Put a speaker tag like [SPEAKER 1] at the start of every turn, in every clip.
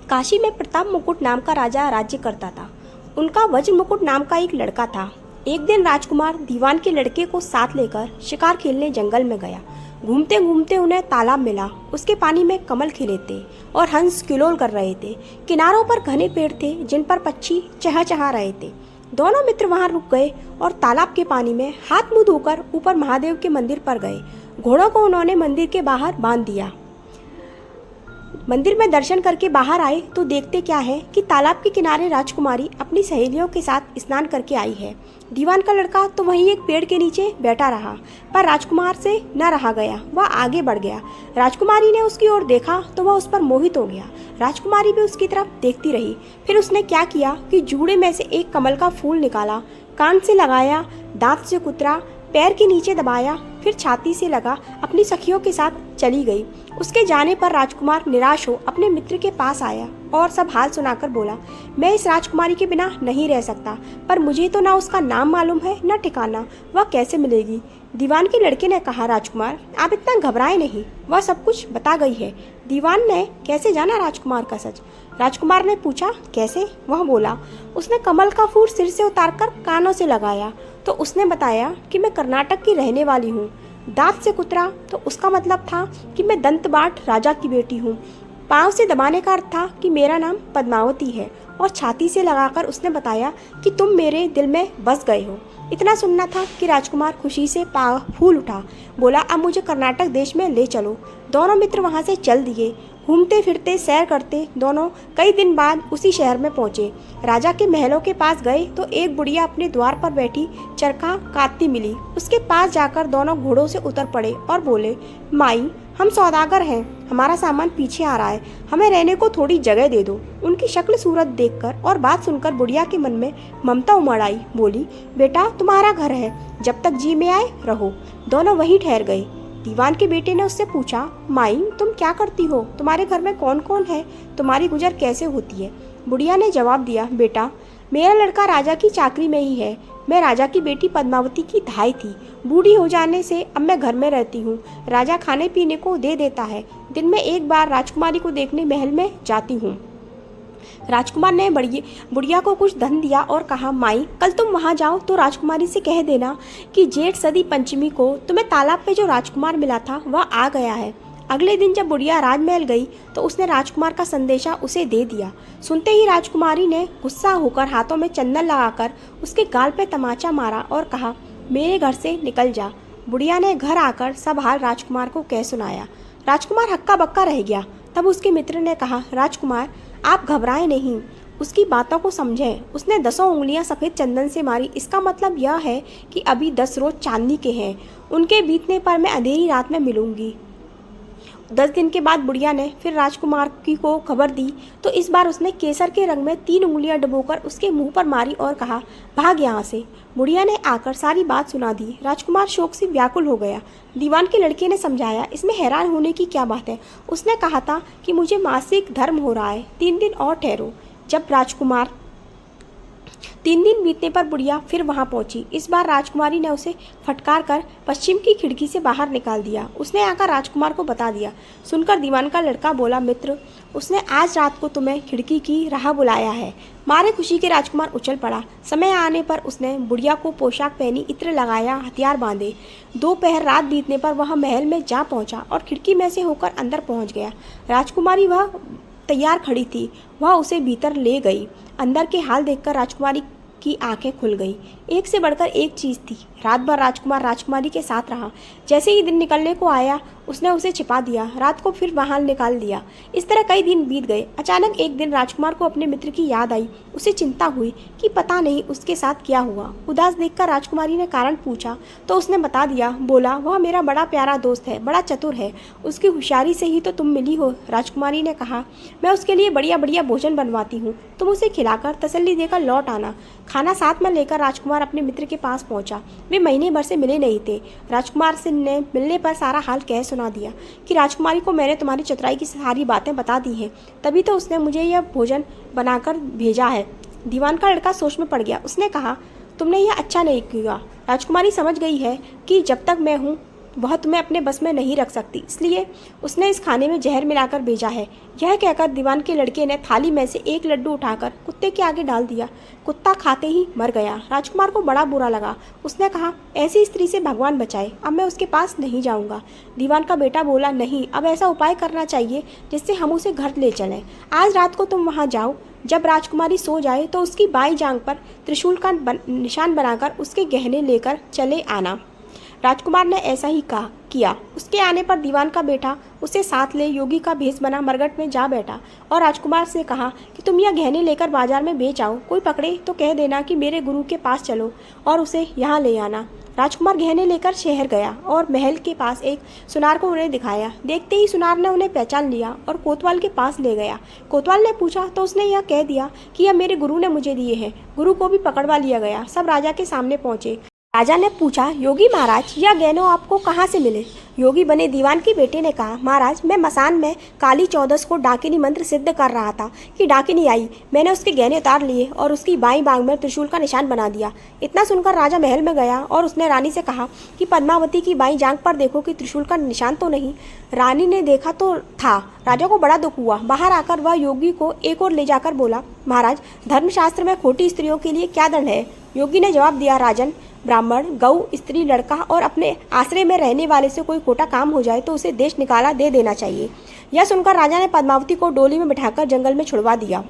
[SPEAKER 1] काशी में प्रताप मुकुट नाम का राजा राज्य करता था। उनका वज्र मुकुट नाम का एक लड़का था। एक दिन राजकुमार दीवान के लड़के को साथ लेकर शिकार खेलने जंगल में गया। घूमते घूमते उन्हें तालाब मिला। उसके पानी में कमल खिले थे और हंस किलोल कर रहे थे। किनारों पर घने पेड़ थे जिन पर पक्षी चहचहा रहे थे। दोनों मित्र वहां रुक गए और तालाब के पानी में हाथ मुंह धोकर ऊपर महादेव के मंदिर पर गए। घोड़ों को उन्होंने मंदिर के बाहर बांध दिया। मंदिर में दर्शन करके बाहर आए तो देखते क्या है कि तालाब के किनारे राजकुमारी अपनी सहेलियों के साथ स्नान करके आई है। दीवान का लड़का तो वहीं एक पेड़ के नीचे बैठा रहा, पर राजकुमार से न रहा गया। वह आगे बढ़ गया। राजकुमारी ने उसकी ओर देखा तो वह उस पर मोहित हो गया। राजकुमारी भी उसकी तरफ देखती रही। फिर उसने क्या किया कि जूड़े में से एक कमल का फूल निकाला, कान से लगाया, दांत से कुतरा, पैर के नीचे दबाया, फिर छाती से लगा अपनी सखियों के साथ चली गई। उसके जाने पर राजकुमार निराश हो अपने मित्र के पास आया और सब हाल सुनाकर बोला, मैं इस राजकुमारी के बिना नहीं रह सकता, पर मुझे तो ना उसका नाम मालूम है न ठिकाना, वह कैसे मिलेगी। दीवान के लड़के ने कहा, राजकुमार आप इतना घबराए नहीं, वह सब कुछ बता गई है। दीवान ने कैसे जाना राजकुमार का सच? राजकुमार ने पूछा, कैसे? वह बोला, उसने कमल का फूल सिर से उतारकर कानों से लगाया तो उसने बताया कि मैं कर्नाटक की रहने वाली हूँ। दांत से कुतरा तो उसका मतलब था कि मैं दंतबाट राजा की बेटी हूँ। पाँव से दबाने का अर्थ था कि मेरा नाम पद्मावती है, और छाती से लगाकर उसने बताया कि तुम मेरे दिल में बस गए हो। इतना सुनना था कि राजकुमार खुशी से फूल उठा। बोला, अब मुझे कर्नाटक देश में ले चलो। दोनों मित्र वहां से चल दिए। घूमते फिरते सैर करते दोनों कई दिन बाद उसी शहर में पहुंचे। राजा के महलों के पास गए तो एक बुढ़िया अपने द्वार पर बैठी चरखा काटती मिली। उसके पास जाकर दोनों घोड़ों से उतर पड़े और बोले, माई हम सौदागर हैं, हमारा सामान पीछे आ रहा है, हमें रहने को थोड़ी जगह दे दो। उनकी शक्ल सूरत देखकर और बात सुनकर बुढ़िया के मन में ममता उमड़ आई। बोली, बेटा तुम्हारा घर है, जब तक जी में आए रहो। दोनों वहीं ठहर गए। दीवान के बेटे ने उससे पूछा, माई तुम क्या करती हो? तुम्हारे घर में कौन कौन है? तुम्हारी गुजर कैसे होती है? बुढ़िया ने जवाब दिया, बेटा मेरा लड़का राजा की चाकरी में ही है। मैं राजा की बेटी पद्मावती की धाई थी। बूढ़ी हो जाने से अब मैं घर में रहती हूँ। राजा खाने पीने को दे देता है। दिन में एक बार राजकुमारी को देखने महल में जाती हूँ। राजकुमार ने बुढ़िया को कुछ धन दिया और कहा, माई कल तुम वहां जाओ तो राजकुमारी से कह देना कि जेठ सदी पंचमी को तुम्हें तालाब पे जो राजकुमार मिला था वह आ गया है। अगले दिन जब बुढ़िया राजमहल गई तो उसने राजकुमार का संदेशा उसे दे दिया। सुनते ही राजकुमारी ने गुस्सा होकर हाथों में चंदन लगाकर उसके गाल पे तमाचा मारा और कहा, मेरे घर से निकल जा। बुढ़िया ने घर आकर सब हाल राजकुमार को कह सुनाया। राजकुमार हक्का बक्का रह गया। तब उसके मित्र ने कहा, राजकुमार आप घबराएं नहीं, उसकी बातों को समझें। उसने 10 उंगलियां सफ़ेद चंदन से मारी। इसका मतलब यह है कि अभी 10 रोज चांदनी के हैं। उनके बीतने पर मैं अंधेरी रात में मिलूंगी। 10 दिन के बाद बुढ़िया ने फिर राजकुमार की को खबर दी तो इस बार उसने केसर के रंग में 3 उंगलियां डुबोकर उसके मुंह पर मारी और कहा, भाग यहाँ से। बुढ़िया ने आकर सारी बात सुना दी। राजकुमार शोक से व्याकुल हो गया। दीवान के लड़के ने समझाया, इसमें हैरान होने की क्या बात है? उसने कहा था कि मुझे मासिक धर्म हो रहा है, 3 दिन और ठहरो। जब राजकुमार 3 दिन बीतने पर बुढ़िया फिर वहां पहुंची। इस बार राजकुमारी ने उसे फटकार कर पश्चिम की खिड़की से बाहर निकाल दिया। उसने आकर राजकुमार को बता दिया। सुनकर दीवान का लड़का बोला, मित्र उसने आज रात को तुम्हें खिड़की की राह बुलाया है। मारे खुशी के राजकुमार उछल पड़ा। समय आने पर उसने बुढ़िया को पोशाक पहनी, इत्र लगाया, हथियार बांधे। दोपहर रात बीतने पर वह महल में जा पहुंचा और खिड़की में से होकर अंदर पहुंच गया। राजकुमारी वह तैयार खड़ी थी। वह उसे भीतर ले गई। अंदर के हाल देखकर राजकुमारी की आंखें खुल गई। एक से बढ़कर एक चीज थी। रात भर राजकुमार राजकुमारी के साथ रहा। जैसे ही दिन निकलने को आया उसने उसे छिपा दिया। रात को फिर बाहर निकाल दिया। इस तरह कई दिन बीत गए। अचानक एक दिन राजकुमार को अपने मित्र की याद आई। उसे चिंता हुई कि पता नहीं उसके साथ क्या हुआ। उदास देखकर राजकुमारी ने कारण पूछा तो उसने बता दिया। बोला, वह मेरा बड़ा प्यारा दोस्त है, बड़ा चतुर है, उसकी होशियारी से ही तो तुम मिली हो। राजकुमारी ने कहा, मैं उसके लिए बढ़िया बढ़िया भोजन बनवाती हूँ, तुम उसे खिलाकर तसल्ली देकर लौट आना। खाना साथ में लेकर राजकुमार अपने मित्र के पास पहुंचा। वे महीने भर से मिले नहीं थे। राजकुमार से ने मिलने पर सारा हाल कह सुना दिया कि राजकुमारी को मैंने तुम्हारी चतुराई की सारी बातें बता दी हैं, तभी तो उसने मुझे यह भोजन बनाकर भेजा है। दीवान का लड़का सोच में पड़ गया। उसने कहा, तुमने यह अच्छा नहीं किया। राजकुमारी समझ गई है कि जब तक मैं हूँ वह तुम्हें अपने बस में नहीं रख सकती, इसलिए उसने इस खाने में जहर मिलाकर भेजा है। यह कहकर दीवान के लड़के ने थाली में से एक लड्डू उठाकर कुत्ते के आगे डाल दिया। कुत्ता खाते ही मर गया। राजकुमार को बड़ा बुरा लगा। उसने कहा, ऐसी स्त्री से भगवान बचाए, अब मैं उसके पास नहीं जाऊंगा। दीवान का बेटा बोला, नहीं, अब ऐसा उपाय करना चाहिए जिससे हम उसे घर ले चलें। आज रात को तुम वहाँ जाओ, जब राजकुमारी सो जाए तो उसकी बाई जांघ पर त्रिशूल का निशान बनाकर उसके गहने लेकर चले आना। राजकुमार ने ऐसा ही किया। उसके आने पर दीवान का बेटा उसे साथ ले योगी का भेष बना मरघट में जा बैठा और राजकुमार से कहा कि तुम यह गहने लेकर बाजार में बेच आओ। कोई पकड़े तो कह देना कि मेरे गुरु के पास चलो और उसे यहाँ ले आना। राजकुमार गहने लेकर शहर गया और महल के पास एक सुनार को उन्हें दिखाया। देखते ही सुनार ने उन्हें पहचान लिया और कोतवाल के पास ले गया। कोतवाल ने पूछा तो उसने यह कह दिया कि यह मेरे गुरु ने मुझे दिए हैं। गुरु को भी पकड़वा लिया गया। सब राजा के सामने पहुंचे। राजा ने पूछा, योगी महाराज, यह गहने आपको कहाँ से मिले? योगी बने दीवान के बेटे ने कहा, महाराज, मैं मसान में काली चौदस को डाकिनी मंत्र सिद्ध कर रहा था कि डाकिनी आई। मैंने उसके गहने उतार लिए और उसकी बाईं बांह में त्रिशूल का निशान बना दिया। इतना सुनकर राजा महल में गया और उसने रानी से कहा कि पद्मावती की बाईं जांघ पर देखो कि त्रिशूल का निशान तो नहीं। रानी ने देखा तो था। राजा को बड़ा दुख हुआ। बाहर आकर वह योगी को एक ओर ले जाकर बोला, महाराज, धर्मशास्त्र में खोटी स्त्रियों के लिए क्या दंड है? योगी ने जवाब दिया, राजन, ब्राह्मण, गौ, स्त्री, लड़का और अपने आश्रय में रहने वाले से कोई खोटा काम हो जाए तो उसे देश निकाला दे देना चाहिए। यह सुनकर राजा ने पद्मावती को डोली में बिठाकर जंगल में छुड़वा दिया।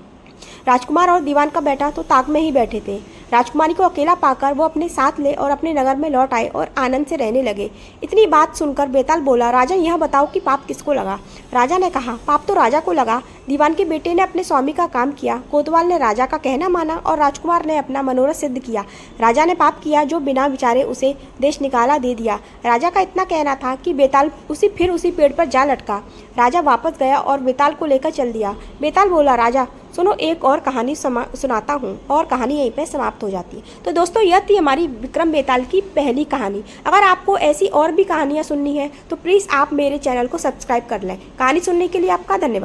[SPEAKER 1] राजकुमार और दीवान का बेटा तो ताक में ही बैठे थे। राजकुमारी को अकेला पाकर वो अपने साथ ले और अपने नगर में लौट आए और आनंद से रहने लगे। इतनी बात सुनकर बेताल बोला, राजा, यह बताओ कि पाप किसको लगा? राजा ने कहा, पाप तो राजा को लगा। दीवान के बेटे ने अपने स्वामी का काम किया, कोतवाल ने राजा का कहना माना और राजकुमार ने अपना मनोरथ सिद्ध किया। राजा ने पाप किया जो बिना विचारे उसे देश निकाला दे दिया। राजा का इतना कहना था कि बेताल उसी पेड़ पर जा लटका। राजा वापस गया और बेताल को लेकर चल दिया। बेताल बोला, राजा सुनो, एक और कहानी सुनाता हूँ, और कहानी यहीं पे समाप्त हो जाती है। तो दोस्तों, यह थी हमारी विक्रम बेताल की पहली कहानी। अगर आपको ऐसी और भी कहानियाँ सुननी है तो प्लीज़ आप मेरे चैनल को सब्सक्राइब कर लें। कहानी सुनने के लिए आपका धन्यवाद।